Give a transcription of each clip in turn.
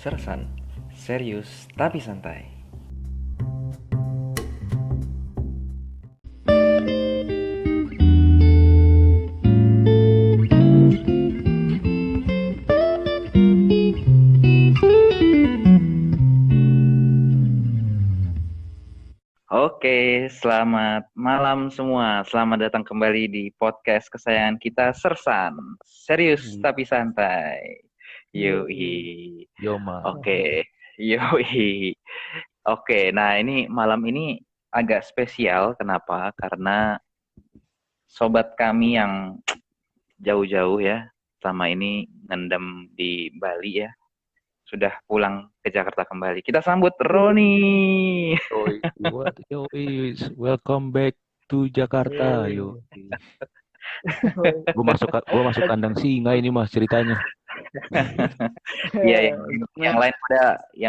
Sersan, serius tapi santai. Oke, selamat malam semua. Selamat datang kembali di podcast kesayangan kita, Sersan, serius tapi santai. Yoi. Yoma. Oke, yoi. Oke, nah ini malam ini agak spesial. Kenapa? Karena sobat kami yang jauh-jauh ya, selama ini ngendam di Bali ya, sudah pulang ke Jakarta kembali. Kita sambut Roni. Welcome back to Jakarta. Yo. Gue masuk kandang singa ini mas ceritanya. Iya, yang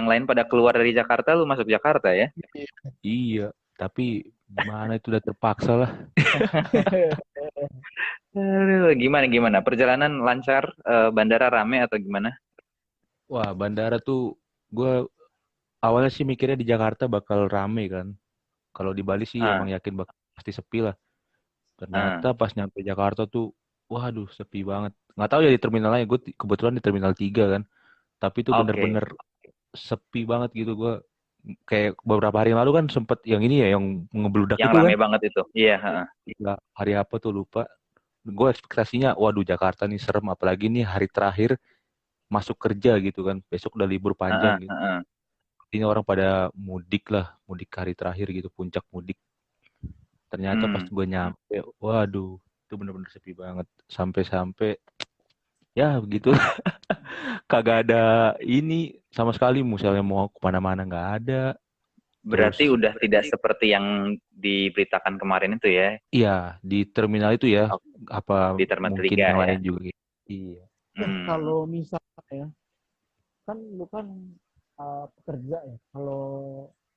lain pada keluar dari Jakarta, lu masuk Jakarta ya? Iya, tapi gimana itu udah terpaksa lah. Aduh, gimana? Perjalanan lancar, bandara rame atau gimana? Wah, bandara tuh gue awalnya sih mikirnya di Jakarta bakal rame kan. Kalau di Bali sih Ah, emang yakin bakal pasti sepi lah. ah, Ternyata pas nyampe Jakarta tuh, waduh sepi banget. Nggak tahu ya di terminal lain, gue kebetulan di terminal 3 kan. Tapi itu oke. bener-bener sepi banget gitu. Gue kayak beberapa hari yang lalu kan sempet yang ini ya, yang ngebludak Yang itu rame kan. banget itu. Iya, heeh. Iya, hari apa tuh lupa. Gue ekspektasinya, waduh Jakarta nih serem. Apalagi nih hari terakhir masuk kerja gitu kan. Besok udah libur panjang Heeh, gitu. heeh. Ini orang pada mudik lah, mudik hari terakhir gitu, puncak mudik. Ternyata pas Hmm. gue nyampe, waduh, itu bener-bener sepi banget. Sampai-sampai, ya begitu. Kagak ada ini sama sekali. Misalnya mau kemana-mana nggak ada. Berarti Terus, udah tidak seperti yang diberitakan kemarin itu ya, iya di terminal itu ya, oh, apa di Terminal mungkin 3 yang ya. lain juga gitu. Iya. Hmm. Kalau misalnya ya, kan lu kan pekerja ya. Kalau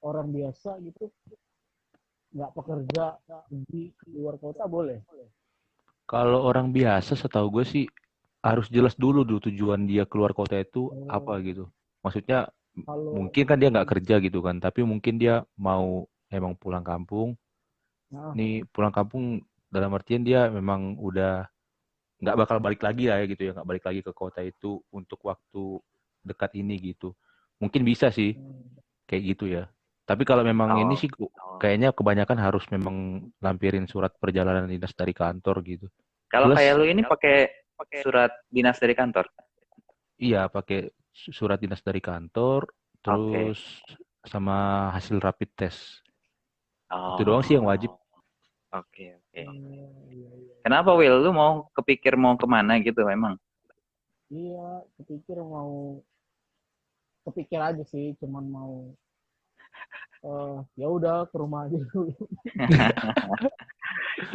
orang biasa gitu nggak pekerja pergi keluar kota boleh. Kalau orang biasa setahu gue sih harus jelas dulu tujuan dia keluar kota itu apa Oh, gitu. Maksudnya kalau mungkin kan dia nggak kerja gitu kan, tapi mungkin dia mau emang pulang kampung. nah, Nih pulang kampung dalam artian dia memang udah nggak bakal balik lagi lah ya gitu ya, nggak balik lagi ke kota itu untuk waktu dekat ini gitu. Mungkin bisa sih hmm, kayak gitu ya. Tapi kalau memang ini Oh. sih kayaknya kebanyakan harus memang lampirin surat perjalanan dinas dari kantor gitu. Kalau kayak Plus lu ini pakai surat dinas dari kantor. iya, pakai surat dinas dari kantor, Oke. terus sama hasil rapid test. Itu doang sih yang Oh, wajib. oke, oke. iya, iya. Kenapa Will? Lu mau kepikir mau kemana gitu memang? Iya, kepikir aja sih, cuman mau ya udah ke rumah aja dulu.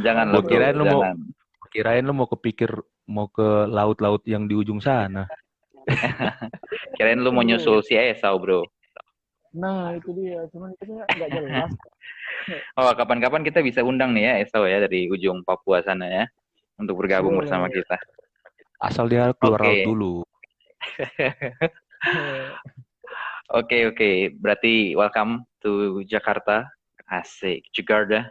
Jangan Gua lah bro, kirain lu mau jangan. kirain lu mau kepikir mau ke laut-laut yang di ujung sana. Kirain lu Itu mau bro. nyusul si Esau bro. Nah itu dia, cuman itu nggak jelas. Oh, kapan-kapan kita bisa undang nih ya Esau ya dari ujung Papua sana ya. Untuk bergabung bersama Boleh. kita. Asal dia keluar laut Oke, dulu. oke. Berarti welcome to Jakarta. Asik, Jakarta.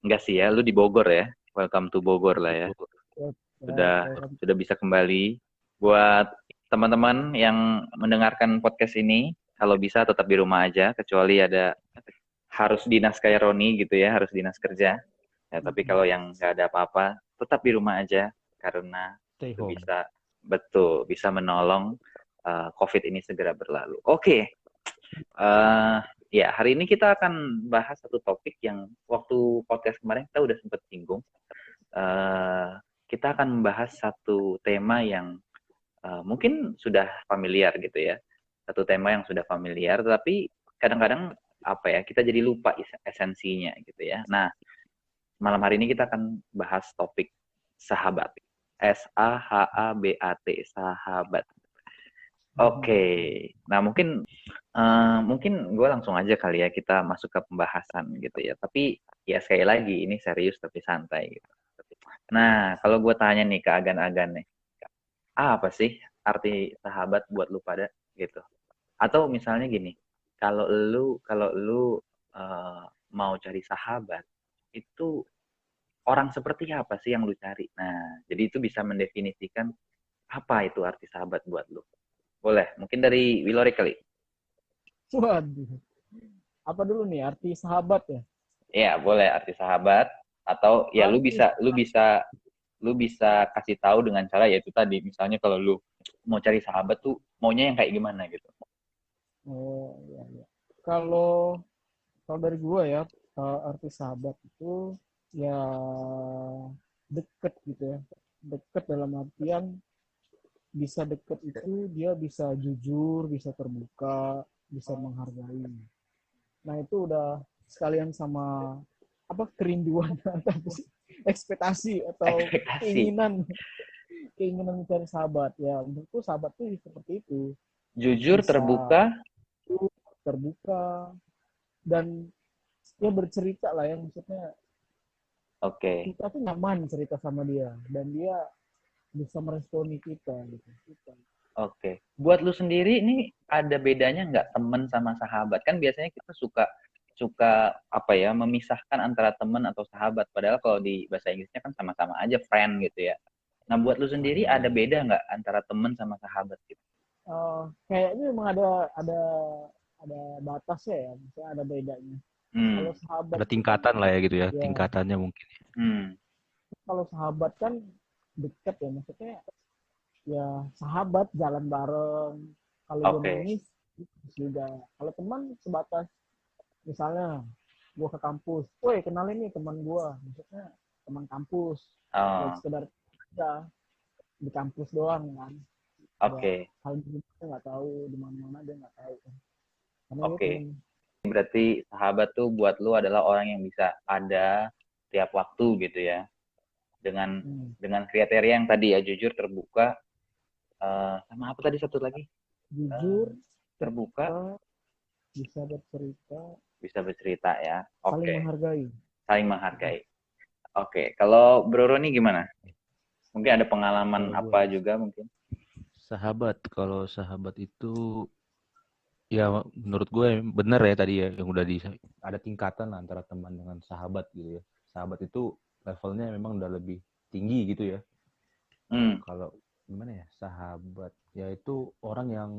Enggak sih ya, lu di Bogor ya. Welcome to Bogor lah ya. Ya, Sudah sudah bisa kembali. Buat teman-teman yang mendengarkan podcast ini, kalau bisa tetap di rumah aja, kecuali ada harus dinas kayak Roni gitu ya, harus dinas kerja. Ya, tapi kalau yang nggak ada apa-apa, tetap di rumah aja karena Stay itu home. bisa menolong COVID ini segera berlalu. Oke, ya hari ini kita akan bahas satu topik yang waktu podcast kemarin kita udah sempat singgung. Kita akan membahas satu tema yang mungkin sudah familiar gitu ya, satu tema yang sudah familiar, tapi kadang-kadang apa ya kita jadi lupa esensinya gitu ya. Nah, malam hari ini kita akan bahas topik sahabat. SAHABAT, sahabat. Oke, nah mungkin gue langsung aja kali ya kita masuk ke pembahasan gitu ya. Tapi ya sekali lagi ini serius tapi santai gitu. Nah kalau gue tanya nih ke agan-agan nih, apa sih arti sahabat buat lu pada gitu? Atau misalnya gini, kalau lu mau cari sahabat, itu orang seperti apa sih yang lu cari? Nah, jadi itu bisa mendefinisikan apa itu arti sahabat buat lu. Boleh, mungkin dari Willorik kali. Waduh. Apa dulu nih arti sahabat ya? Ya, boleh arti sahabat atau ya lu Arti bisa kasih tahu dengan cara yaitu tadi misalnya kalau lu mau cari sahabat tuh maunya yang kayak gimana gitu. oh ya, ya. Kalau kalau dari gua ya, arti sahabat itu ya deket gitu ya. Deket dalam artian bisa deket itu dia bisa jujur, bisa terbuka, bisa menghargai. Nah, itu udah sekalian sama apa kerinduan atau ekspektasi atau Ekspektasi. keinginan mencari sahabat ya. Menurutku sahabat tuh seperti itu, Jujur, bisa terbuka. terbuka dan ya bercerita lah ya, maksudnya Oke. kita tuh nyaman cerita sama dia dan dia bisa meresponi kita gitu. Oke. Buat lu sendiri ini ada bedanya nggak temen sama sahabat? Kan biasanya kita suka suka apa ya memisahkan antara temen atau sahabat. Padahal kalau di bahasa Inggrisnya kan sama-sama aja friend gitu ya. Nah buat lu sendiri ada beda nggak antara temen sama sahabat gitu? Kayaknya memang ada batasnya ya, misalnya ada bedanya. Kalau Hmm. sahabat Ada itu kan tingkatan lah ya gitu ya, ya, tingkatannya mungkin. Hmm. kalau sahabat kan dekat ya, maksudnya ya sahabat jalan bareng, kalau dia Oke. nangis juga. Kalau teman sebatas misalnya gua ke kampus, woi kenalin nih teman gua, maksudnya teman kampus, ya Oh, sekedar kita di kampus doang kan. Ya oke. hal itu kita nggak tahu di mana-mana, dia nggak tahu kan. Karena gitu. Oke. Berarti sahabat tuh buat lu adalah orang yang bisa ada tiap waktu gitu ya. Dengan Hmm. dengan kriteria yang tadi ya jujur, terbuka, sama apa tadi satu lagi? Jujur, Terbuka, terbuka, bisa bercerita, bisa bercerita ya. saling Oke, menghargai. saling menghargai. Oke, kalau Bro Roni gimana? Mungkin ada pengalaman Kalau gue apa juga mungkin? kalau sahabat itu ya menurut gue bener ya tadi ya yang udah ada tingkatan antara teman dengan sahabat gitu ya. Sahabat itu levelnya memang udah lebih tinggi gitu ya. Hmm. Kalau gimana ya sahabat ya itu orang yang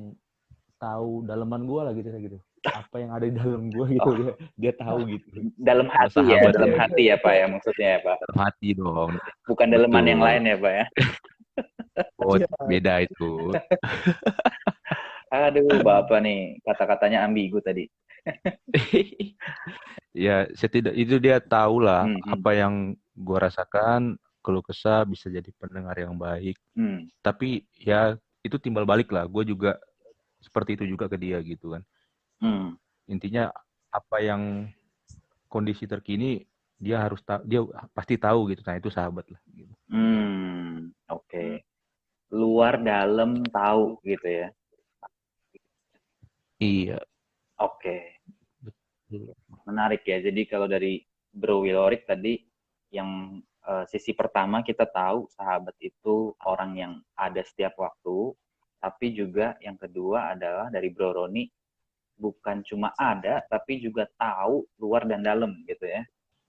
tahu daleman gue lah gitu apa yang ada di dalam gue gitu Oh, dia tahu gitu. dalam Kalau hati ya, sahabat dalam ya hati ya Pak ya maksudnya ya Pak. dalam hati dong. Bukan daleman yang Betul. lain ya Pak ya. Oh, Iya. beda itu. Aduh, Bapak nih kata-katanya ambigu tadi. Ya, itu dia tahu lah Hmm, hmm, apa yang gua rasakan, keluh kesah bisa jadi pendengar yang baik. hmm, Tapi ya itu timbal balik lah. Gue juga seperti itu juga ke dia gitu kan. hmm. Intinya apa yang kondisi terkini dia pasti tahu gitu. Nah, itu sahabat lah gitu. Oke. Luar dalam tahu gitu ya. Iya, Oke. betul. Menarik ya. Jadi kalau dari Bro Willorik tadi yang sisi pertama kita tahu sahabat itu orang yang ada setiap waktu, tapi juga yang kedua adalah dari Bro Roni bukan cuma ada tapi juga tahu luar dan dalam gitu ya.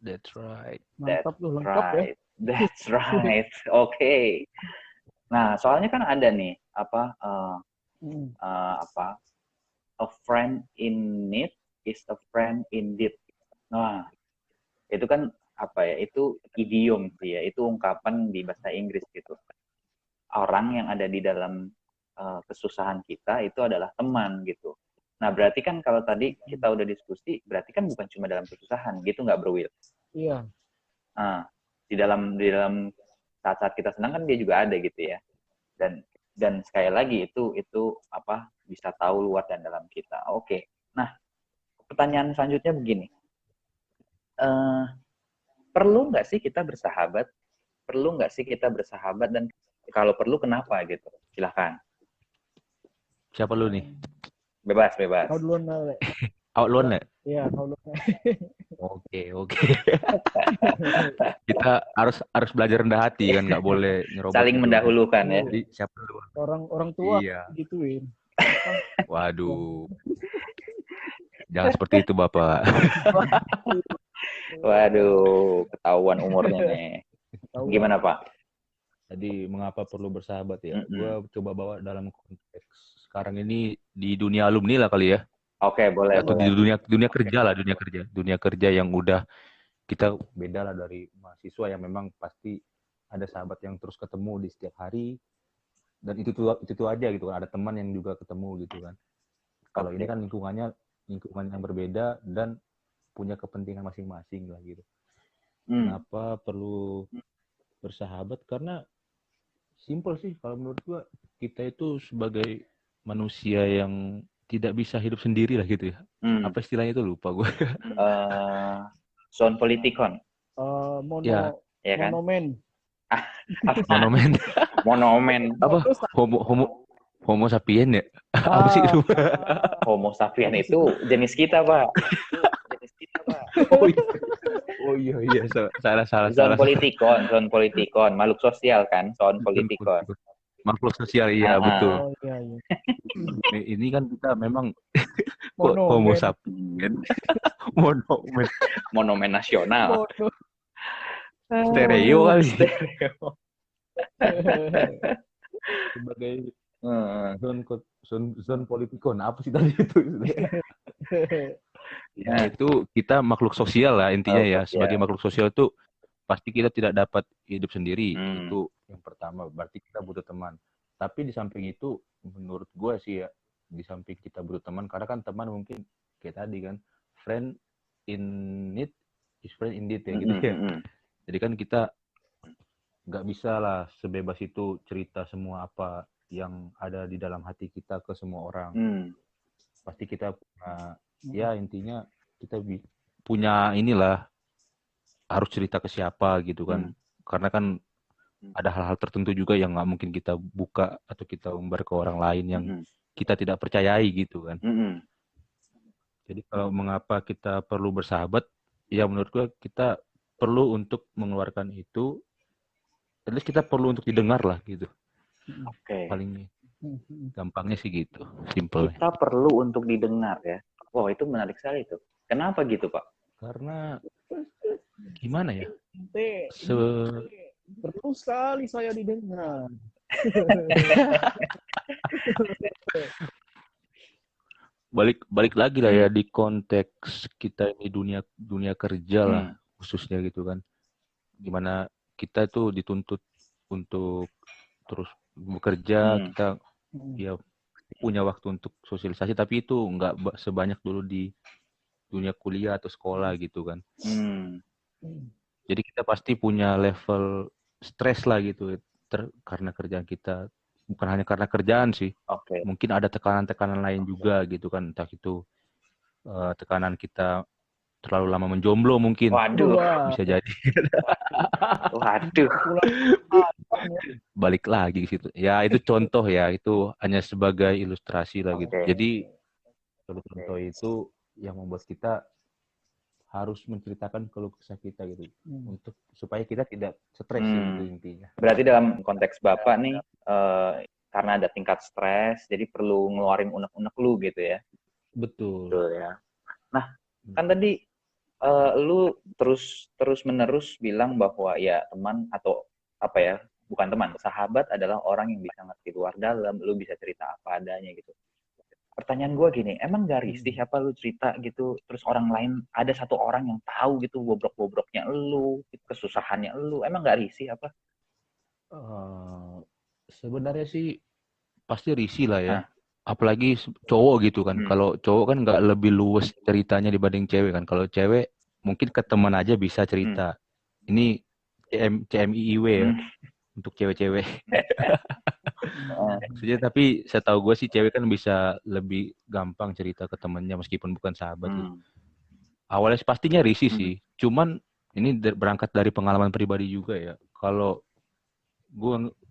That's right. That's Mantap tuh, lengkap ya. right. That's right. Oke. Nah, soalnya kan ada nih apa a friend in need is a friend indeed. Nah, itu kan apa ya? Itu idiom sih ya. Itu ungkapan di bahasa Inggris gitu. Orang yang ada di dalam kesusahan kita itu adalah teman gitu. Nah, berarti kan kalau tadi kita udah diskusi, berarti kan bukan cuma dalam kesusahan gitu nggak Bro Will? Iya. Nah, di dalam saat-saat kita senang kan dia juga ada gitu ya. Dan sekali lagi itu apa bisa tahu luar dan dalam kita. Oke. Nah, pertanyaan selanjutnya begini. Perlu nggak sih kita bersahabat? Perlu nggak sih kita bersahabat dan kalau perlu kenapa gitu? Silahkan. Siapa lu nih? Bebas, bebas. Kau duluan Le. Outlaw ya? Iya, kau duluan. Oke. Kita harus belajar rendah hati kan, nggak boleh nyerobot. Saling gitu. mendahulukan ya. Jadi siapa dulu? Orang tua Iya. gituin. Waduh, jangan seperti itu Bapak. Waduh, ketahuan umurnya nih. Tahu Gimana, Pak? Jadi mengapa perlu bersahabat ya? Mm-mm. Gue coba bawa dalam konteks sekarang ini di dunia alumni lah kali ya, Oke, boleh, atau di boleh. dunia kerja lah, dunia kerja yang udah kita beda lah dari mahasiswa yang memang pasti ada sahabat yang terus ketemu di setiap hari dan itu aja gitu kan, ada teman yang juga ketemu gitu kan. Kalau ini kan lingkungan yang berbeda dan punya kepentingan masing-masing lah gitu. Kenapa perlu bersahabat? Karena simple sih kalau menurut gua, kita itu sebagai manusia yang tidak bisa hidup sendiri lah gitu ya. Apa istilahnya itu lupa gue. Sound politikon. Ya kan? Monomen. Monomen. Monomen. Apa? Homo sapien ya? Apa sih itu? Homo sapien itu jenis kita, Pak. Oh iya. Salah. Zon politikon, makhluk sosial kan, zon politikon. Makhluk sosial, iya betul. Oh, iya. Ini kan kita memang Monomen. Homo sapien. Monomen nasional. Stereo kali. Sebagai zon politikon, apa sih tadi itu? Ya itu kita makhluk sosial lah intinya ya. Sebagai makhluk sosial itu pasti kita tidak dapat hidup sendiri. Itu yang pertama, berarti kita butuh teman. Tapi di samping itu menurut gue sih ya, di samping kita butuh teman, karena kan teman mungkin kayak tadi kan, friend in need is friend indeed ya gitu ya. Jadi kan kita nggak bisa lah sebebas itu cerita semua apa yang ada di dalam hati kita ke semua orang. Pasti kita ya intinya kita punya inilah, harus cerita ke siapa gitu kan. Karena kan ada hal-hal tertentu juga yang nggak mungkin kita buka atau kita umbar ke orang lain yang kita tidak percayai gitu kan. Jadi kalau mengapa kita perlu bersahabat, ya menurut gue kita perlu untuk mengeluarkan itu, at least kita perlu untuk didengar lah gitu. Paling gampangnya sih gitu, simple. Kita perlu untuk didengar ya. Wow, itu menarik sekali itu. Kenapa gitu, Pak? Karena gimana ya? Perlu sekali saya didengar. Balik lagi lah ya di konteks kita ini dunia kerja lah khususnya gitu kan. Gimana kita itu dituntut untuk terus bekerja, kita ya punya waktu untuk sosialisasi, tapi itu nggak sebanyak dulu di dunia kuliah atau sekolah gitu kan. Jadi kita pasti punya level stres lah gitu karena kerjaan kita, bukan hanya karena kerjaan sih. Mungkin ada tekanan-tekanan lain juga gitu kan, entah itu tekanan kita terlalu lama menjomblo mungkin. Waduh, bisa jadi. Waduh. Balik lagi ke situ. Ya itu contoh ya, itu hanya sebagai ilustrasi lah gitu. Jadi contoh itu yang membuat kita harus menceritakan keluh kesah kita gitu, untuk supaya kita tidak stres gitu intinya. Berarti dalam konteks Bapak nih, karena ada tingkat stres, jadi perlu ngeluarin unek-unek lu gitu ya? Betul ya. Nah, kan tadi lu terus menerus bilang bahwa ya teman atau apa ya, bukan teman, sahabat adalah orang yang bisa ngerti luar dalam, lu bisa cerita apa adanya gitu. Pertanyaan gue gini, emang gak risih apa lu cerita gitu, terus orang lain, ada satu orang yang tahu gitu bobrok-bobroknya lu, kesusahannya lu, emang gak risih apa? Sebenarnya sih pasti risih lah ya. Apalagi cowok gitu kan. Kalau cowok kan nggak lebih luas ceritanya dibanding cewek kan. Kalau cewek mungkin ke teman aja bisa cerita. Ini CMIIW ya, untuk cewek-cewek. Maksudnya tapi saya tahu gue sih cewek kan bisa lebih gampang cerita ke temennya meskipun bukan sahabat gitu. Awalnya pastinya risih sih. Cuman ini berangkat dari pengalaman pribadi juga ya. Kalau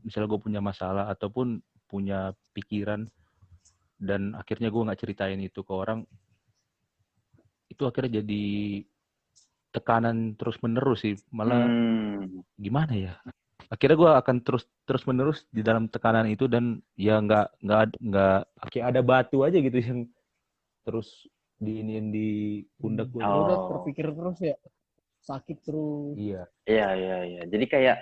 misalnya gue punya masalah ataupun punya pikiran dan akhirnya gue nggak ceritain itu ke orang, itu akhirnya jadi tekanan terus menerus sih. Malah gimana ya? akhirnya gue akan terus menerus di dalam tekanan itu, dan ya nggak kayak ada batu aja gitu yang terus diinin di pundak gue Lu gitu. udah Oh, terpikir terus ya, sakit terus. Iya. iya iya iya. Jadi kayak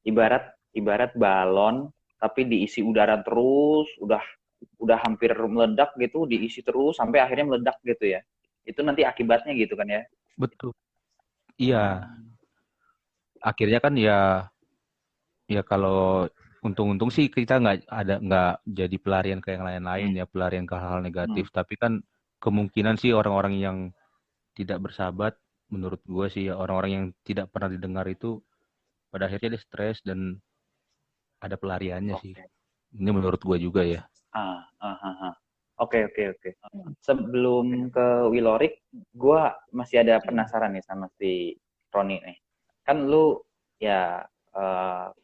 ibarat ibarat balon tapi diisi udara terus, udah hampir meledak gitu, diisi terus sampai akhirnya meledak gitu ya. Itu nanti akibatnya gitu kan ya. Betul. Iya. Hmm. Akhirnya kan ya kalau untung-untung sih kita nggak jadi pelarian ke yang lain-lain Hmm. ya, pelarian ke hal-hal Hmm. negatif. Tapi kan kemungkinan sih orang-orang yang tidak bersahabat, menurut gue sih ya, orang-orang yang tidak pernah didengar itu pada akhirnya dia stres dan ada pelariannya sih. Oke. Ini menurut gue juga ya. Ah. Oke oke oke. Sebelum ke Wilorik, gue masih ada penasaran nih sama si Roni nih. Kan lu ya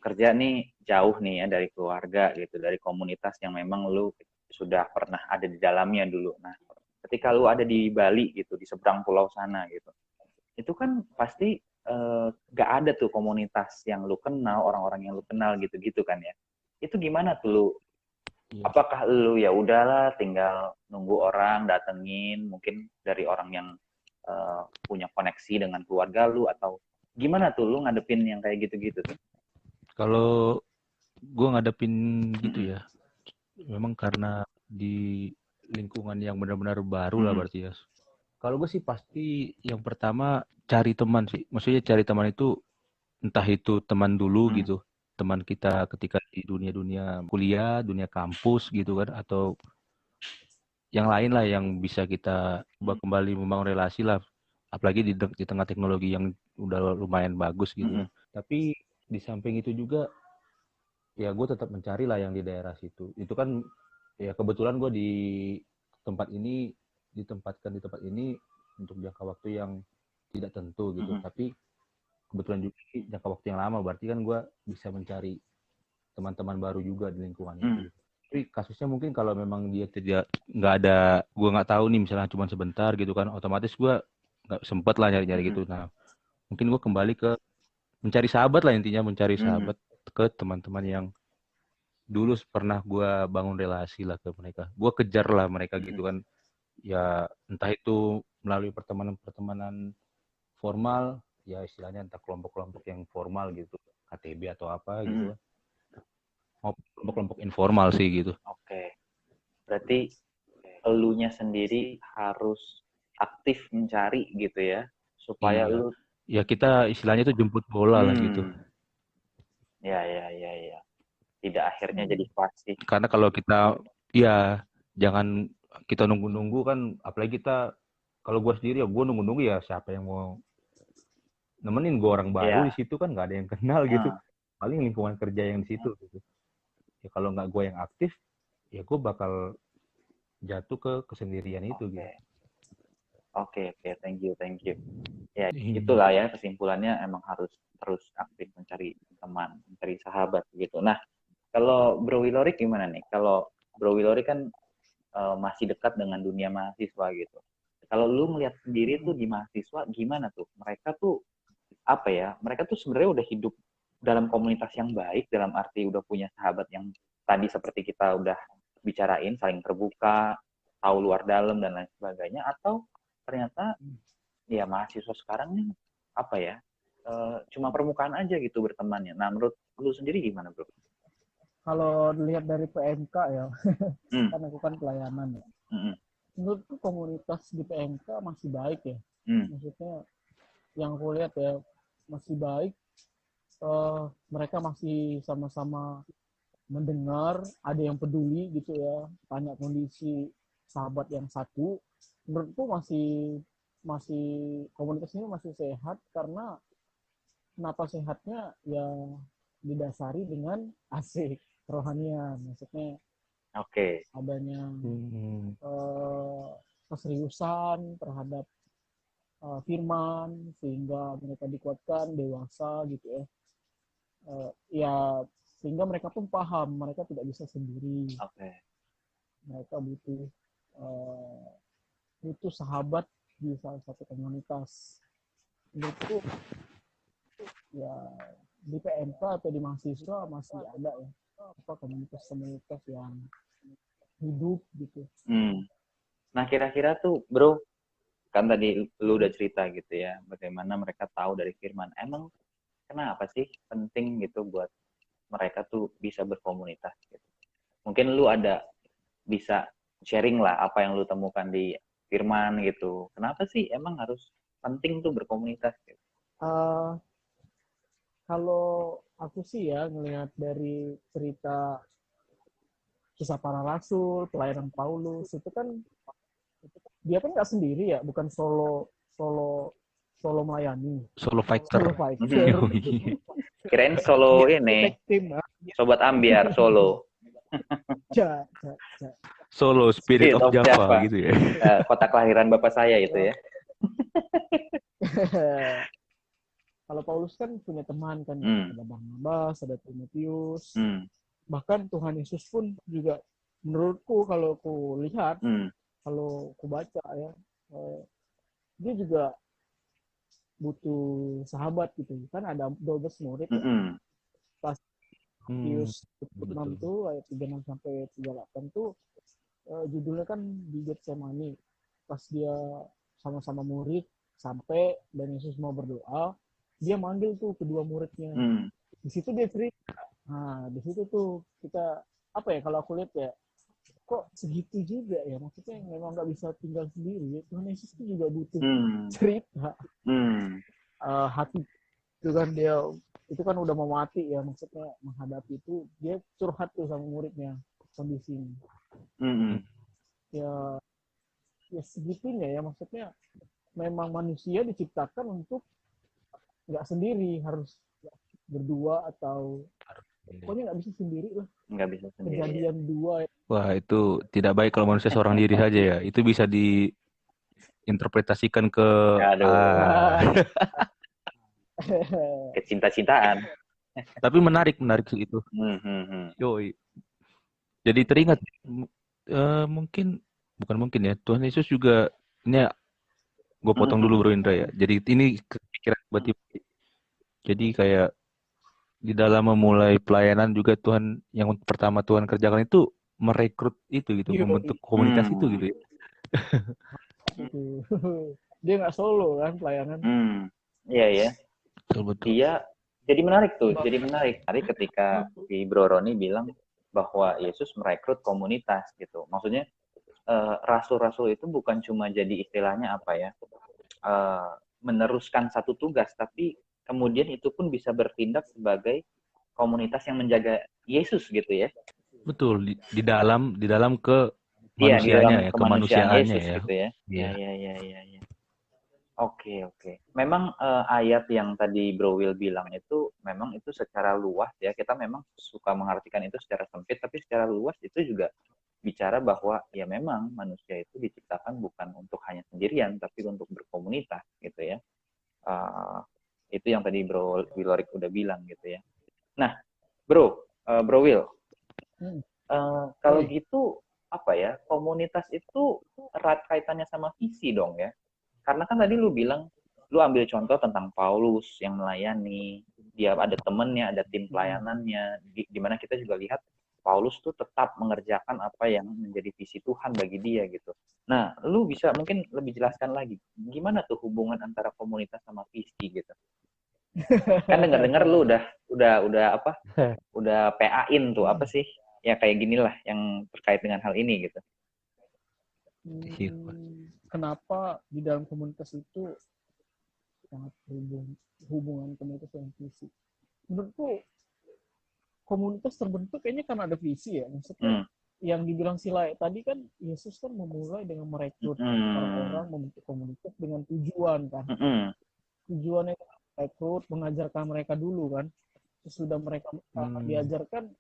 kerja nih jauh nih ya dari keluarga gitu, dari komunitas yang memang lu sudah pernah ada di dalamnya dulu. Nah, ketika lu ada di Bali gitu, di seberang pulau sana gitu, itu kan pasti gak ada tuh komunitas yang lu kenal, orang-orang yang lu kenal gitu-gitu kan ya. Itu gimana tuh lu? Iya. Apakah lu ya udahlah tinggal nunggu orang datengin, mungkin dari orang yang punya koneksi dengan keluarga lu, atau gimana tuh lu ngadepin yang kayak gitu-gitu tuh? Kalau gue ngadepin gitu Mm-mm. ya, memang karena di lingkungan yang benar-benar baru lah Mm-mm. berarti ya. Kalau gue sih pasti yang pertama cari teman sih. Maksudnya cari teman itu entah itu teman dulu Mm. gitu, teman kita ketika di dunia-dunia kuliah, dunia kampus gitu kan, atau yang lain lah yang bisa kita coba kembali membangun relasi lah. Apalagi di tengah teknologi yang udah lumayan bagus gitu ya. Mm-mm. Tapi di samping itu juga ya gue tetap mencari lah yang di daerah situ. Itu kan ya kebetulan gue di tempat ini ditempatkan di tempat ini untuk jangka waktu yang tidak tentu gitu. Mm-mm. Tapi kebetulan juga jangka waktu yang lama, berarti kan gue bisa mencari teman-teman baru juga di lingkungan Mm. itu. Tapi kasusnya mungkin kalau memang dia tidak nggak ada, gue nggak tahu nih misalnya cuma sebentar gitu kan, otomatis gue nggak sempet lah nyari-nyari Mm-mm. gitu. Nah mungkin gue kembali ke mencari sahabat lah, intinya mencari Mm. sahabat ke teman-teman yang dulu pernah gue bangun relasi lah ke mereka. Gue kejar lah mereka Mm-mm. gitu kan. Ya entah itu melalui pertemanan-pertemanan formal, ya istilahnya entah kelompok-kelompok yang formal gitu, KTB atau apa gitu Mm. kan. Maupun kelompok-kelompok informal sih gitu. Oke, berarti elunya sendiri harus aktif mencari gitu ya, supaya Iya. lu Ya kita istilahnya itu jemput bola lah gitu. hmm ya tidak akhirnya jadi fasih. Karena kalau kita ya jangan kita nunggu-nunggu kan, apalagi kita, kalau gue sendiri ya gue nunggu-nunggu ya siapa yang mau nemenin gue, orang baru di Ya. situ kan nggak ada yang kenal gitu, Ah. paling lingkungan kerja yang di situ gitu. Ya kalau nggak gue yang aktif ya gue bakal jatuh ke kesendirian itu Oke gitu. oke, thank you thank you. Ya Iya. itulah ya kesimpulannya, emang harus terus aktif mencari teman, mencari sahabat gitu. Nah, kalau Bro Wilorik gimana nih? Kalau Bro Wilorik kan masih dekat dengan dunia mahasiswa gitu. Kalau lu melihat sendiri tuh di mahasiswa gimana tuh? Mereka tuh apa ya? Mereka tuh sebenarnya udah hidup dalam komunitas yang baik, dalam arti udah punya sahabat yang tadi seperti kita udah bicarain, saling terbuka, tahu luar dalam dan lain sebagainya, atau ternyata ya mahasiswa sekarang nih apa ya? Cuma permukaan aja gitu bertemannya. Nah, menurut lu sendiri gimana, Bro? Kalau dilihat dari PMK ya, Hmm. kan aku kan pelayanan ya. Hmm. Menurutku komunitas di PMK masih baik ya. Hmm. Maksudnya yang aku lihat ya masih baik. Mereka masih sama-sama mendengar, ada yang peduli gitu ya, tanya kondisi sahabat yang satu. Menurutku masih masih komunitas ini masih sehat karena kenapa sehatnya ya didasari dengan asik kerohanian, maksudnya Oke. adanya Hmm. eh, keseriusan terhadap firman sehingga mereka dikuatkan dewasa gitu ya. Ya sehingga mereka pun paham mereka tidak bisa sendiri, Oke. mereka uh, butuh sahabat di salah satu komunitas. Menurutku ya di PMK atau di mahasiswa masih ada ya apa komunitas-komunitas yang hidup gitu. Nah, kira-kira tuh bro, kan tadi lu udah cerita gitu ya, bagaimana mereka tahu dari firman. Emang kenapa sih penting gitu buat mereka tuh bisa berkomunitas gitu? Mungkin lu ada bisa sharing lah apa yang lu temukan di firman gitu. Kenapa sih emang harus penting tuh berkomunitas gitu? Kalau aku sih ya ngelihat dari cerita kisah para rasul, pelayanan Paulus itu kan dia kan nggak sendiri ya, bukan solo melayani. Solo fighter. Solo fighter. Kirain solo ini, sobat ambiar solo. Solo Spirit of Java gitu ya. Kota kelahiran bapak saya itu ya. Kalau Paulus kan punya teman kan, ada Barnabas, ada Timotius. Bahkan Tuhan Yesus pun juga menurutku kalau aku lihat, kalau aku baca ya, dia juga butuh sahabat gitu. Kan ada 12 murid ya. Pas Matius 6 tuh ayat 36 sampai 38 tuh judulnya kan di Getsemani. Pas dia sama-sama murid sampai dan Yesus mau berdoa, dia manggil tuh kedua muridnya. Di situ dia cerita. Nah, di situ tuh kita apa ya kalau aku lihat ya, kok segitu juga ya, maksudnya memang nggak bisa tinggal sendiri ya. Tuhan Yesus itu juga butuh cerita. Hati itu kan dia itu kan udah mau mati ya, maksudnya menghadapi itu dia curhat tuh sama muridnya kondisinya. Ya segitunya ya, maksudnya memang manusia diciptakan untuk nggak sendiri, harus berdua atau pokoknya nggak bisa sendiri lah. Nggak bisa sendiri. Kejadian 2 ya. Wah, itu tidak baik kalau manusia seorang diri saja ya. Itu bisa diinterpretasikan ke kecinta-cintaan. Tapi menarik itu. Yoi. Jadi teringat mungkin ya, Tuhan Yesus juga ini gue potong dulu Bro Indra ya. Jadi ini kepikiran tiba-tiba. Jadi kayak di dalam memulai pelayanan juga Tuhan yang pertama Tuhan kerjakan itu merekrut itu gitu, membentuk komunitas itu gitu ya. Dia nggak solo kan pelayanan. Iya ya. Betul. Iya, jadi menarik tuh. Jadi menarik. Tadi ketika si Bro Roni bilang bahwa Yesus merekrut komunitas gitu. Maksudnya rasul-rasul itu bukan cuma jadi istilahnya apa ya, meneruskan satu tugas, tapi kemudian itu pun bisa bertindak sebagai komunitas yang menjaga Yesus gitu ya. Betul, di dalam ke manusianya ya, kemanusiaannya Yesus ya. Gitu ya. Iya. Oke. Memang ayat yang tadi Bro Will bilang itu memang itu secara luas ya. Kita memang suka mengartikan itu secara sempit, tapi secara luas itu juga bicara bahwa ya memang manusia itu diciptakan bukan untuk hanya sendirian, tapi untuk berkomunitas gitu ya. Itu yang tadi Bro Willorik udah bilang gitu ya. Nah, Bro Will, kalau gitu apa ya, komunitas itu erat kaitannya sama visi dong ya. Karena kan tadi lu bilang, lu ambil contoh tentang Paulus yang melayani, dia ada temennya, ada tim pelayanannya, di mana kita juga lihat Paulus tuh tetap mengerjakan apa yang menjadi visi Tuhan bagi dia gitu. Nah, lu bisa mungkin lebih jelaskan lagi, gimana tuh hubungan antara komunitas sama visi gitu? Kan dengar-dengar lu udah apa? Udah PA-in tuh apa sih? Ya kayak ginilah yang terkait dengan hal ini gitu. Kenapa di dalam komunitas itu sangat hubungan komunitas dan visi? Menurutku komunitas terbentuk kayaknya karena ada visi ya. Maksudnya yang dibilang Sila tadi kan, Yesus kan memulai dengan merekrut orang-orang membentuk komunitas dengan tujuan kan. Tujuannya rekrut, mengajarkan mereka dulu kan. Sesudah mereka diajarkan,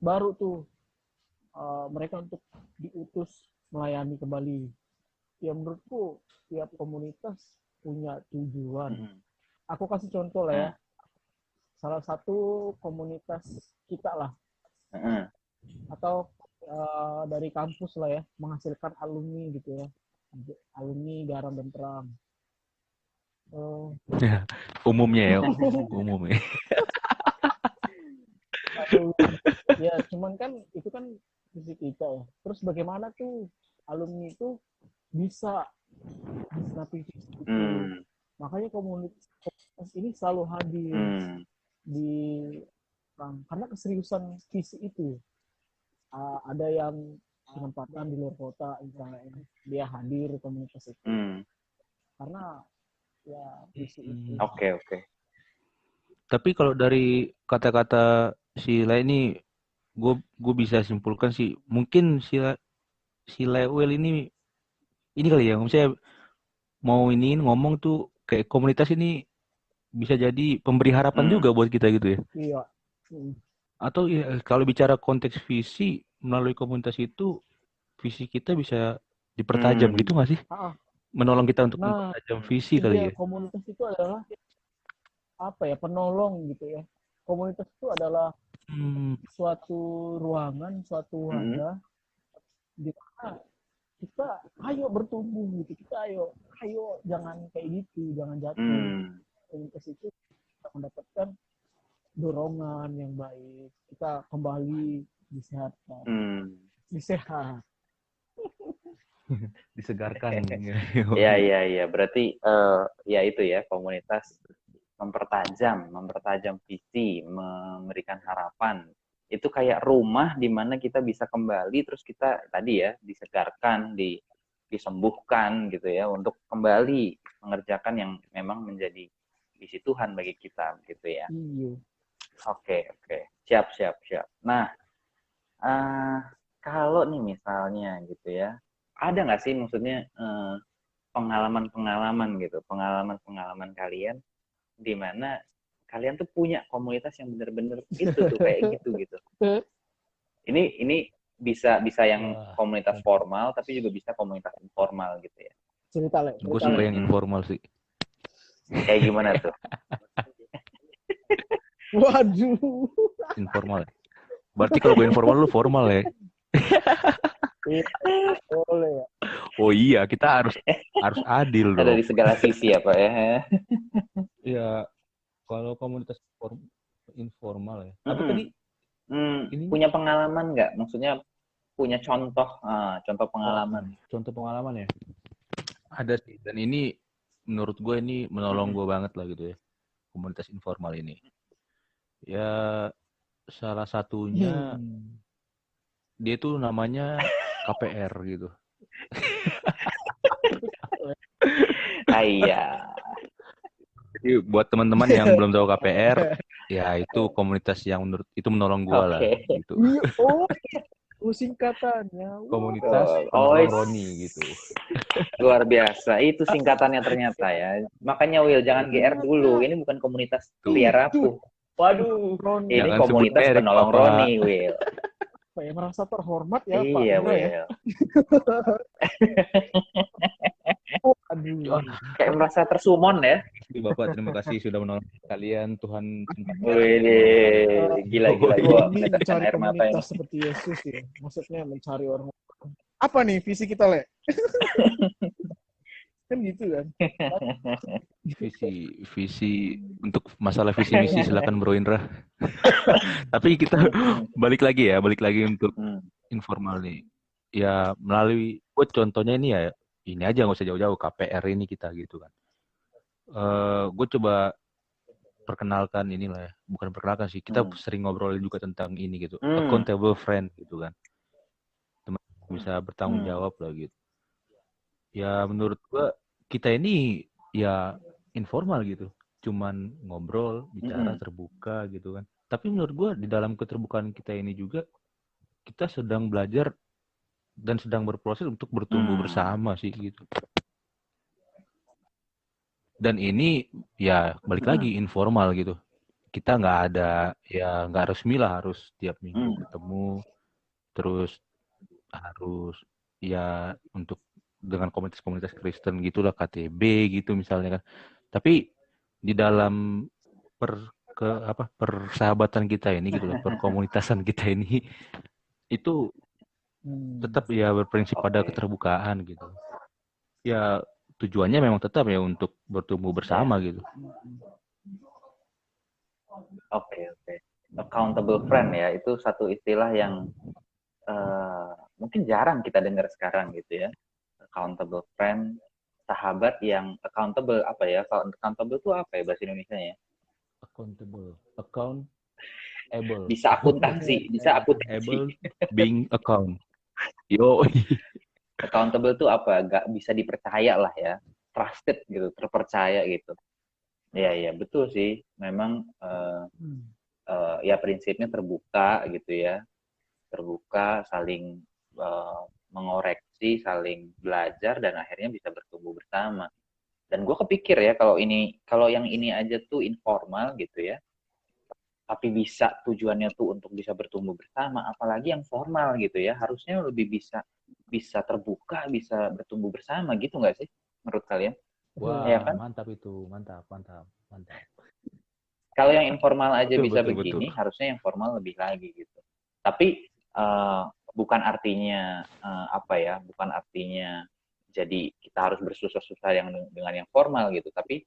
baru tuh mereka untuk diutus melayani kembali. Ya menurutku tiap komunitas punya tujuan. Aku kasih contoh lah ya. Salah satu komunitas kita lah, atau dari kampus lah ya, menghasilkan alumni gitu ya, alumni Garam dan Terang. Umumnya ya, umumnya. Ya cuman kan itu kan visi kita ya. Terus bagaimana tuh alumni itu bisa menikmati visi itu? Hmm. Makanya komunitas ini selalu hadir Hmm. di karena keseriusan visi itu. Ada yang penempatan di luar kota, misalnya dia hadir di komunitas itu. Hmm. Karena ya visi itu. Oke. Tapi kalau dari kata-kata Sila ini, gue bisa simpulkan sih, mungkin si Lewel ini kali ya, misalnya mau ini ngomong tuh kayak komunitas ini bisa jadi pemberi harapan juga buat kita gitu ya. Iya. Atau ya, kalau bicara konteks visi melalui komunitas itu, visi kita bisa dipertajam gitu nggak sih? Menolong kita untuk mempertajam visi kali ya. Komunitas itu adalah apa ya, penolong gitu ya. Komunitas itu adalah suatu ruangan, suatu wadah di mana kita ayo bertumbuh gitu, kita ayo jangan kayak gitu, jangan jatuh. Komunitas itu kita mendapatkan dorongan yang baik, kita kembali disehatkan, disehat, disegarkan. Iya. Berarti ya itu ya, komunitas mempertajam visi, memberikan harapan. Itu kayak rumah di mana kita bisa kembali, terus kita tadi ya disegarkan, disembuhkan gitu ya, untuk kembali mengerjakan yang memang menjadi visi Tuhan bagi kita gitu ya. Oke. Siap. Nah, kalau nih misalnya gitu ya, ada nggak sih maksudnya pengalaman gitu, pengalaman kalian di mana kalian tuh punya komunitas yang benar-benar itu tuh kayak gitu. Ini bisa yang komunitas formal, tapi juga bisa komunitas informal gitu ya. Cerita Le. Gue suka yang informal sih. Kayak gimana tuh? Waduh. Informal. Berarti kalau gue informal, lu formal ya? Boleh ya. Oh iya, kita harus adil dong. Ada di segala sisi ya Pak ya. Ya, kalau komunitas informal ya. Apa tadi? Punya pengalaman nggak? Maksudnya punya contoh pengalaman. Contoh pengalaman ya? Ada sih. Dan ini menurut gue ini menolong gue banget lah gitu ya. Komunitas informal ini. Ya, salah satunya dia tuh namanya KPR gitu. Iya. Jadi buat teman-teman yang belum tahu KPR, ya itu komunitas yang menurut itu menolong gue lah gitu. Singkatannya. Komunitas penolong Roni gitu. Luar biasa. Itu singkatannya ternyata ya. Makanya Will jangan GR dulu. Ini bukan komunitas biar rapuh. Waduh, Roni. Ini komunitas penolong Roni, Will. Kayak merasa terhormat ya, Pak. Iya, Will. Aduh. Kayak merasa tersumon ya. Bapak, terima kasih sudah menolong kalian. Tuhan. Gila. Gua meneteskan air mata ini. Seperti Yesus ya. Maksudnya mencari orang. Apa nih visi kita, Le? Kan gitu kan. Visi untuk masalah visi misi silakan Bro Indra. Tapi kita balik lagi untuk informal nih. Ya melalui contohnya ini ya, ini aja nggak usah jauh-jauh, KPR ini kita gitu kan. Gue coba perkenalkan inilah ya, bukan perkenalkan sih, kita sering ngobrol juga tentang ini gitu, accountable friend gitu kan, teman bisa bertanggung jawab lah gitu. Ya menurut gue kita ini ya informal gitu, cuman ngobrol, bicara terbuka gitu kan. Tapi menurut gue di dalam keterbukaan kita ini juga kita sedang belajar dan sedang berproses untuk bertumbuh bersama sih gitu. Dan ini ya balik lagi informal gitu. Kita nggak ada, ya nggak resmi lah, harus tiap minggu ketemu, terus harus ya untuk dengan komunitas-komunitas Kristen gitulah, KTB gitu misalnya kan. Tapi di dalam persahabatan kita ini gitu loh, perkomunitasan kita ini itu tetap ya berprinsip pada keterbukaan gitu. Ya tujuannya memang tetap ya untuk bertumbuh bersama gitu. Oke. accountable friend ya, itu satu istilah yang mungkin jarang kita dengar sekarang gitu ya. Accountable friend, sahabat yang accountable apa ya? Kalau accountable itu apa ya bahasa Indonesianya? Accountable, account, able, Bisa akuntansi, bisa akuntansi. able, being account. Yo, Accountable itu apa? Gak bisa dipercaya lah ya, trusted gitu, terpercaya gitu. Ya ya betul sih. Memang ya prinsipnya terbuka gitu ya, terbuka, saling mengoreksi, saling belajar dan akhirnya bisa bertumbuh bersama. Dan gue kepikir ya kalau yang ini aja tuh informal gitu ya, tapi bisa tujuannya tuh untuk bisa bertumbuh bersama, apalagi yang formal gitu ya, harusnya lebih bisa terbuka, bisa bertumbuh bersama gitu nggak sih menurut kalian? Ya wah kan? mantap itu, mantap, mantap, mantap. Kalau yang informal aja Betul, bisa betul, betul. begini, harusnya yang formal lebih lagi gitu. Tapi bukan artinya apa ya? Bukan artinya jadi kita harus bersusah-susah dengan yang formal gitu. Tapi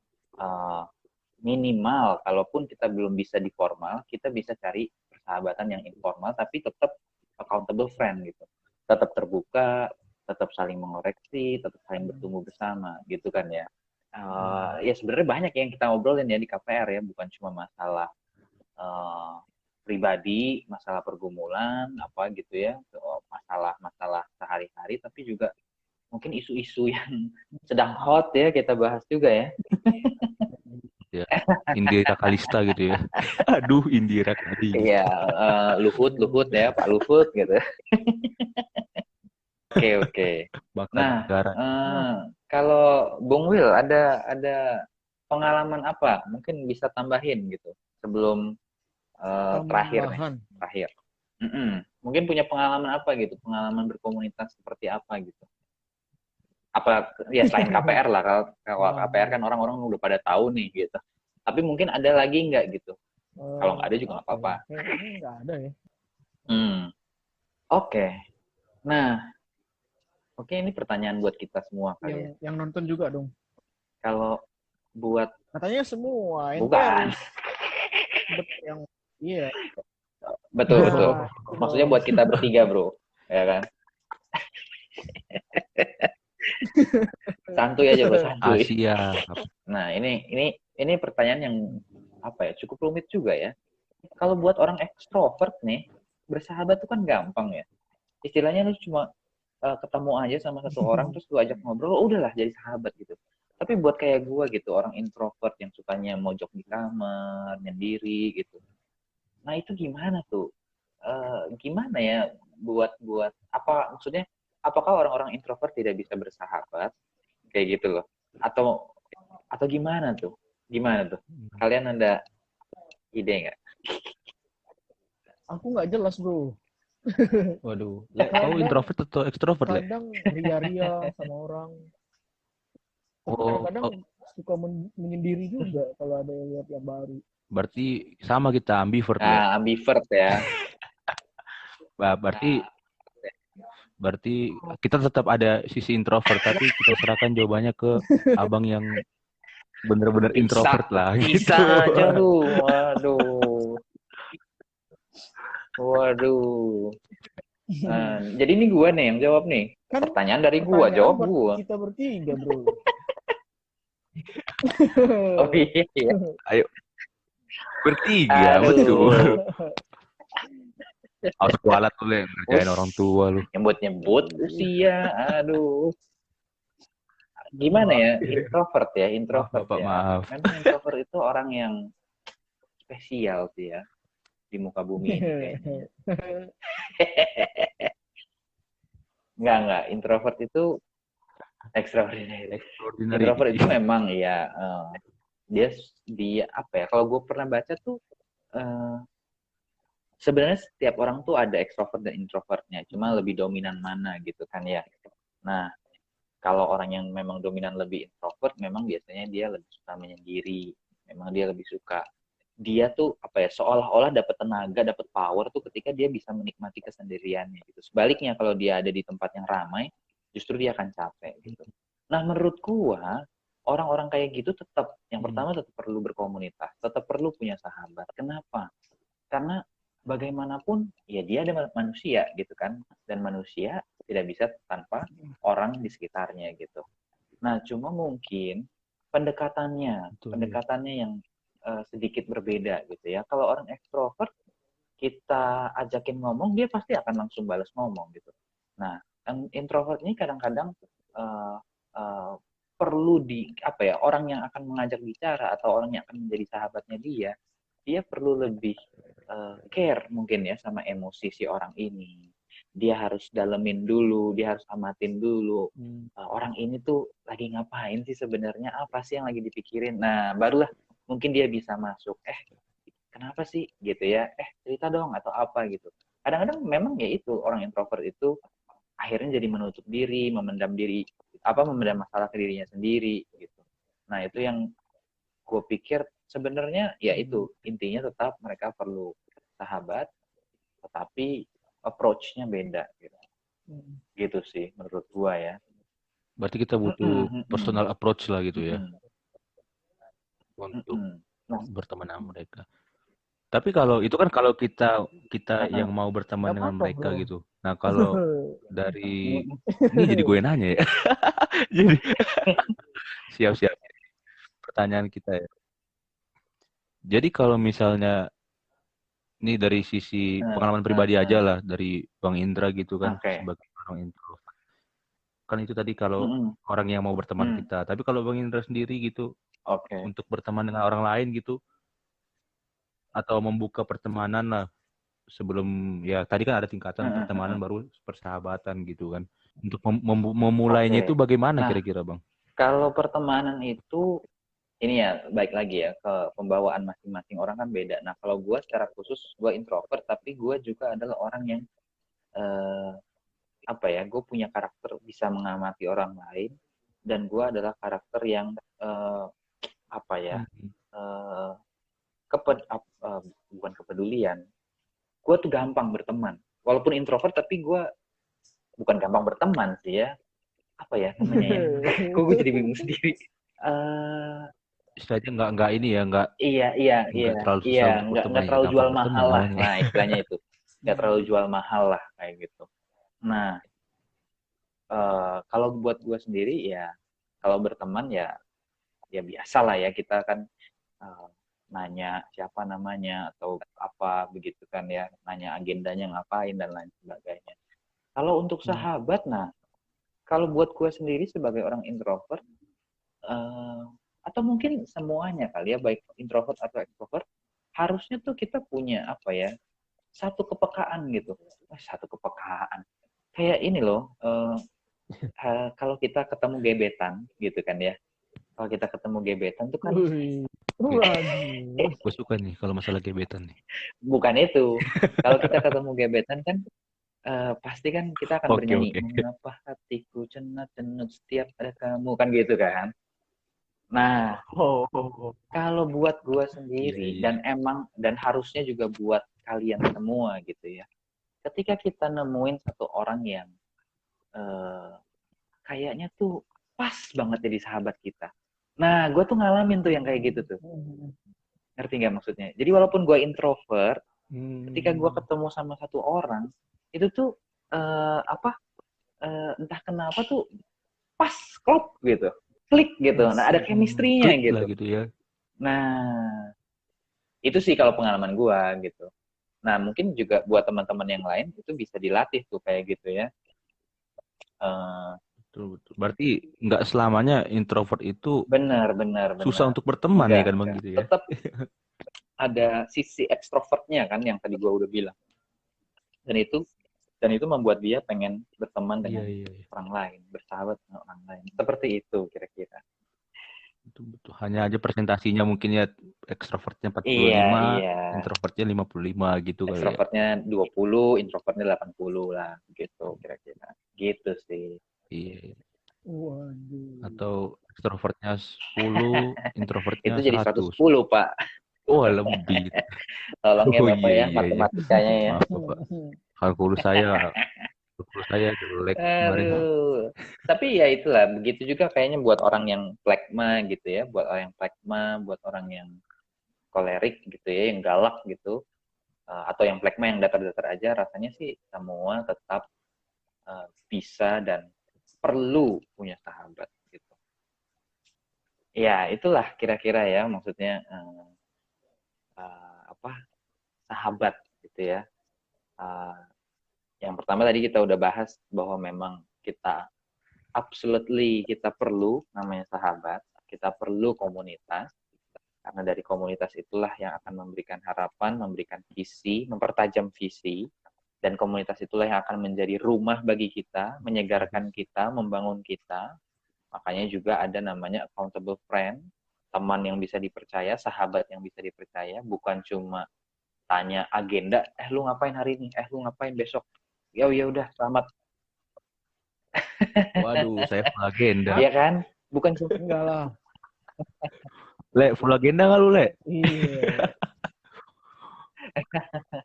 minimal, kalaupun kita belum bisa di formal, kita bisa cari persahabatan yang informal, tapi tetap accountable friend gitu. Tetap terbuka, tetap saling mengoreksi, tetap saling bertumbuh bersama gitu kan ya. Ya sebenarnya banyak yang kita ngobrolin ya di KPR ya, bukan cuma masalah pribadi, masalah pergumulan, apa gitu ya, masalah-masalah sehari-hari, tapi juga mungkin isu-isu yang sedang hot ya kita bahas juga ya. Ya, Indira Kalista gitu ya. Aduh, Indira Kalista. Iya, Luhut ya, Pak Luhut gitu. Oke. Bakal Nah, negara. kalau Bung Will ada pengalaman apa? Mungkin bisa tambahin gitu sebelum terakhir nih, Tambahan. terakhir. Mungkin punya pengalaman apa gitu, pengalaman berkomunitas seperti apa gitu. Apa ya selain KPR lah, kalau KPR kan orang-orang udah pada tahu nih gitu. Tapi mungkin ada lagi nggak gitu? Kalau nggak ada juga nggak apa-apa. Kayaknya nggak ada ya. Oke. Nah, oke ini pertanyaan buat kita semua kali ya. Yang nonton juga dong. Kalau buat Katanya semua. bukan. Yang iya. Betul. Itu Maksudnya dong. buat kita bertiga, Bro. Ya kan? Santuy aja, Bro, santuy. Asia. Nah, ini pertanyaan yang apa ya? Cukup rumit juga ya. Kalau buat orang ekstrovert nih, bersahabat tuh kan gampang ya. Istilahnya lu cuma ketemu aja sama satu orang terus lu ajak ngobrol, udahlah jadi sahabat gitu. Tapi buat kayak gue gitu, orang introvert yang sukanya mojok di kamar, nyendiri gitu. Nah, itu gimana tuh? Gimana ya buat apa maksudnya? Apakah orang-orang introvert tidak bisa bersahabat? Kayak gitu loh. Atau gimana tuh? Gimana tuh? Kalian ada ide nggak? Aku nggak jelas, Bro. Waduh, kau introvert atau ekstrovert, Le? Kadang ria-ria sama orang. Tapi kadang-kadang suka menyendiri juga kalau ada yang lihat yang baru. Berarti sama kita ambivert, Le. Nah, ambivert ya. Berarti kita tetap ada sisi introvert, tapi kita serahkan jawabannya ke abang yang bener-bener introvert lah. Bisa aja lu. Waduh. Jadi ini gua nih yang jawab nih. Kan pertanyaan dari gua, jawab gua. Kita bertiga, Bro. Oh iya. Ayo. Bertiga, betul. Harus kualat tuh, Le, ngerjain orang tua lu. Nyebut usia, aduh. Gimana ya, introvert ya. Maaf. Memang introvert itu orang yang spesial sih ya di muka bumi ini kayaknya. Enggak. Introvert itu extraordinary. Introvert itu memang ya dia apa ya? Kalau gue pernah baca tuh sebenarnya setiap orang tuh ada extrovert dan introvertnya, cuma lebih dominan mana gitu kan ya. Nah, kalau orang yang memang dominan lebih introvert, memang biasanya dia lebih suka menyendiri. Memang dia lebih suka dia tuh apa ya seolah-olah dapat tenaga, dapat power tuh ketika dia bisa menikmati kesendiriannya gitu. Sebaliknya kalau dia ada di tempat yang ramai, justru dia akan capek gitu. Nah, menurut gua orang-orang kayak gitu tetap yang pertama tetap perlu berkomunitas, tetap perlu punya sahabat. Kenapa? Karena bagaimanapun ya dia ada manusia gitu kan, dan manusia tidak bisa tanpa orang di sekitarnya gitu. Nah, cuma mungkin pendekatannya Betul, ya. pendekatannya yang sedikit berbeda gitu ya. Kalau orang ekstrovert kita ajakin ngomong, dia pasti akan langsung balas ngomong gitu. Nah, yang introvert ini kadang-kadang uh, uh, perlu orang yang akan mengajak bicara atau orang yang akan menjadi sahabatnya dia perlu lebih care mungkin ya sama emosi si orang ini. Dia harus dalemin dulu, dia harus amatin dulu. Orang ini tuh lagi ngapain sih sebenarnya, apa sih yang lagi dipikirin. Nah, barulah mungkin dia bisa masuk. Kenapa sih gitu ya? Cerita dong atau apa gitu. Kadang-kadang memang ya itu, orang introvert itu akhirnya jadi menutup diri, memendam masalah ke dirinya sendiri gitu. Nah, itu yang gue pikir sebenarnya ya itu intinya tetap mereka perlu sahabat, tetapi approach-nya beda gitu. Gitu sih menurut gue ya. Berarti kita butuh personal approach lah gitu ya untuk berteman dengan mereka. Tapi kalau itu kan kalau kita yang mau berteman dengan mereka bro. gitu. Nah, kalau dari ini jadi gue nanya ya. Jadi siap-siap pertanyaan kita ya. Jadi kalau misalnya ini dari sisi pengalaman pribadi aja lah, dari Bang Indra gitu kan, sebagai orang introvert. Kan itu tadi kalau orang yang mau berteman kita. Tapi kalau Bang Indra sendiri gitu, untuk berteman dengan orang lain gitu, atau membuka pertemanan lah, sebelum ya tadi kan ada tingkatan pertemanan baru persahabatan gitu kan. Untuk memulainya itu bagaimana kira-kira Bang? Kalau pertemanan itu ini ya baik lagi ya ke pembawaan masing-masing orang kan beda. Nah, kalau gue secara khusus gue introvert, tapi gue juga adalah orang yang gue punya karakter bisa mengamati orang lain, dan gue adalah karakter yang bukan kepedulian. Gue tuh gampang berteman. Walaupun introvert, tapi gue bukan gampang berteman sih ya. Apa ya namanya ya? Kok gue jadi bingung sendiri. Istilahnya nggak ini ya, nggak terlalu susah untuk berteman, nggak terlalu jual mahal lah. namanya. Nah, istilahnya itu nggak terlalu jual mahal lah kayak gitu. Nah, kalau buat gue sendiri ya, kalau berteman ya biasa lah ya, kita kan nanya siapa namanya atau apa begitu kan ya, nanya agendanya ngapain dan lain sebagainya. Kalau untuk sahabat, nah kalau buat gue sendiri sebagai orang introvert, atau mungkin semuanya kali ya, baik introvert atau extrovert, harusnya tuh kita punya satu kepekaan gitu. Satu kepekaan. Kayak ini loh, kalau kita ketemu gebetan gitu kan ya. Kalau kita ketemu gebetan tuh kan gue suka nih kalau masalah gebetan nih. Bukan itu. Kalau kita ketemu gebetan kan pasti kan kita akan bernyanyi, mengapa hatiku cenut-cenut setiap ada kamu, kan gitu kan. Nah, kalau buat gue sendiri dan harusnya juga buat kalian semua gitu ya. Ketika kita nemuin satu orang yang kayaknya tuh pas banget jadi sahabat kita. Nah, gue tuh ngalamin tuh yang kayak gitu tuh. Ngerti nggak maksudnya? Jadi walaupun gue introvert, ketika gue ketemu sama satu orang, itu tuh entah kenapa tuh pas, klop gitu, klik gitu. Nah, ada chemistry-nya gitu. Gitu ya. Nah, itu sih kalau pengalaman gue gitu. Nah, mungkin juga buat teman-teman yang lain itu bisa dilatih tuh kayak gitu ya. Betul. Berarti nggak selamanya introvert itu benar. susah untuk berteman ya kan Bang gitu ya. Tetap ada sisi ekstrovertnya kan yang tadi gue udah bilang. Dan itu membuat dia pengen berteman dengan orang lain, bersahabat dengan orang lain. Seperti itu kira-kira. Betul. Hanya aja presentasinya mungkin ya ekstrovertnya 45, introvertnya 55 gitu kali ya. Ekstrovertnya 20, introvertnya 80 lah gitu kira-kira. Gitu sih. Iya. Waduh. Atau ekstrovertnya 10, introvertnya itu jadi 100. 110, Pak. Oh, lebih. Tolong ya Bapak ya, matematikanya ya. Maaf, Bapak. Kalkulus saya jelek kemarin. Tapi ya itulah, begitu juga kayaknya buat orang yang plekma gitu ya, buat orang yang kolerik gitu ya, yang galak gitu. atau yang plekma yang datar-datar aja, rasanya sih semua tetap bisa dan perlu punya sahabat gitu. Ya itulah kira-kira ya maksudnya sahabat gitu ya. Yang pertama tadi kita udah bahas bahwa memang kita kita perlu namanya sahabat, kita perlu komunitas, karena dari komunitas itulah yang akan memberikan harapan, memberikan visi, mempertajam visi, dan komunitas itulah yang akan menjadi rumah bagi kita, menyegarkan kita, membangun kita. Makanya juga ada namanya accountable friend, teman yang bisa dipercaya, sahabat yang bisa dipercaya, bukan cuma tanya agenda, lu ngapain hari ini, lu ngapain besok, ya udah selamat. Waduh, saya full agenda. Iya kan? Bukan cuma Enggak lah. Full agenda nggak lu, Le? Iya.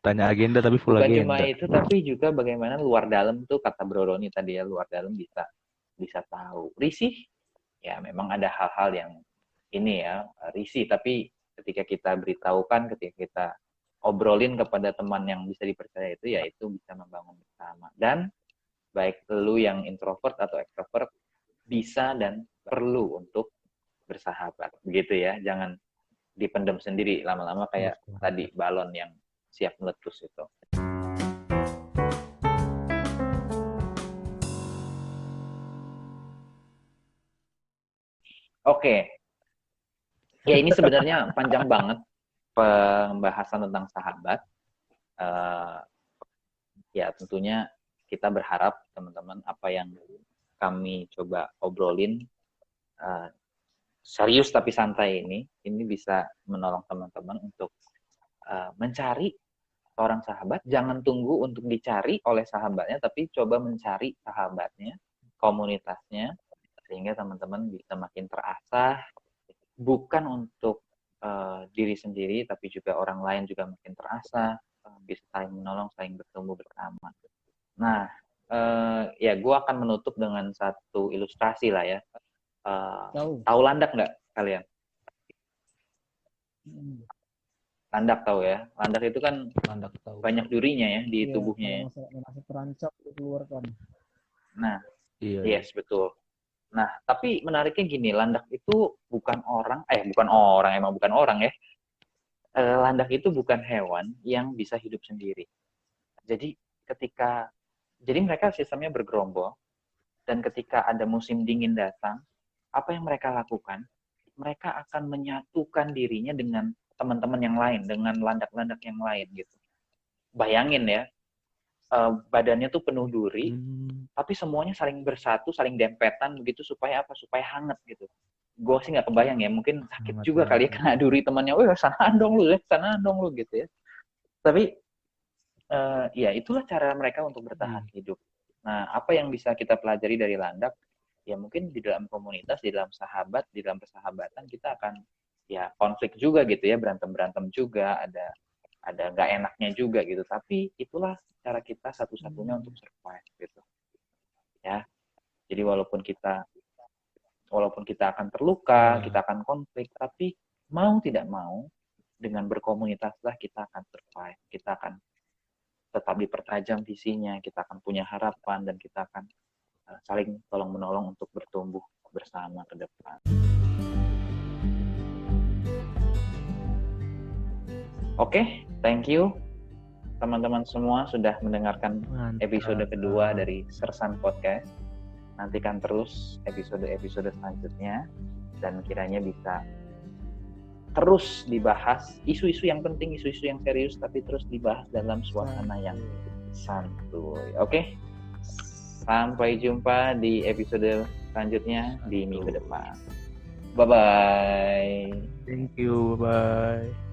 Tanya agenda tapi full bukan agenda. cuma itu, tapi juga bagaimana luar dalam tuh, kata Bro Roni tadi ya, luar dalam bisa tahu. Risih, ya memang ada hal-hal yang ini ya, risih, tapi ketika kita beritahukan, ketika kita obrolin kepada teman yang bisa dipercaya itu, ya itu bisa membangun bersama. Dan baik lu yang introvert atau extrovert bisa dan perlu untuk bersahabat, begitu ya. Jangan dipendam sendiri lama-lama kayak tadi balon yang siap meletus itu. Oke. Ya ini sebenarnya panjang banget pembahasan tentang sahabat. Ya tentunya kita berharap teman-teman apa yang kami coba obrolin serius tapi santai ini bisa menolong teman-teman untuk mencari seorang sahabat. Jangan tunggu untuk dicari oleh sahabatnya, tapi coba mencari sahabatnya, komunitasnya, sehingga teman-teman bisa makin terasah, bukan untuk diri sendiri, tapi juga orang lain juga makin terasah, bisa saling menolong, saling bertumbuh bersama. Nah, ya gue akan menutup dengan satu ilustrasi lah ya. Tahu landak nggak kalian? Landak tahu ya. Landak itu kan banyak durinya ya di tubuhnya ya. Masih terancam dikeluarkan. Nah, yes betul. Nah, tapi menariknya gini, landak itu bukan orang ya. Landak itu bukan hewan yang bisa hidup sendiri. Jadi mereka sistemnya bergerombol, dan ketika ada musim dingin datang, apa yang mereka lakukan? Mereka akan menyatukan dirinya dengan teman-teman yang lain, dengan landak-landak yang lain gitu. Bayangin ya, badannya tuh penuh duri, tapi semuanya saling bersatu, saling dempetan begitu supaya apa? Supaya hangat gitu. Gue sih nggak kebayang ya, mungkin sakit juga kali ya kena duri temannya, sanaan dong lu gitu ya. Tapi ya itulah cara mereka untuk bertahan hidup. Nah, apa yang bisa kita pelajari dari landak? Ya mungkin di dalam komunitas, di dalam sahabat, di dalam persahabatan kita akan ya konflik juga gitu ya, berantem juga, ada nggak enaknya juga gitu. Tapi itulah cara kita satu-satunya untuk survive gitu. Ya. Jadi walaupun kita akan terluka, kita akan konflik, tapi mau tidak mau dengan berkomunitaslah kita akan survive. Kita akan tetap dipertajam visinya, kita akan punya harapan, dan kita akan saling tolong-menolong untuk bertumbuh bersama ke depan. Oke, thank you teman-teman semua sudah mendengarkan episode kedua dari Sersan Podcast. Nantikan terus episode-episode selanjutnya, dan kiranya bisa terus dibahas isu-isu yang penting, isu-isu yang serius, tapi terus dibahas dalam suasana yang santuy. Oke? Sampai jumpa di episode selanjutnya di minggu depan. Bye-bye. Thank you, bye-bye.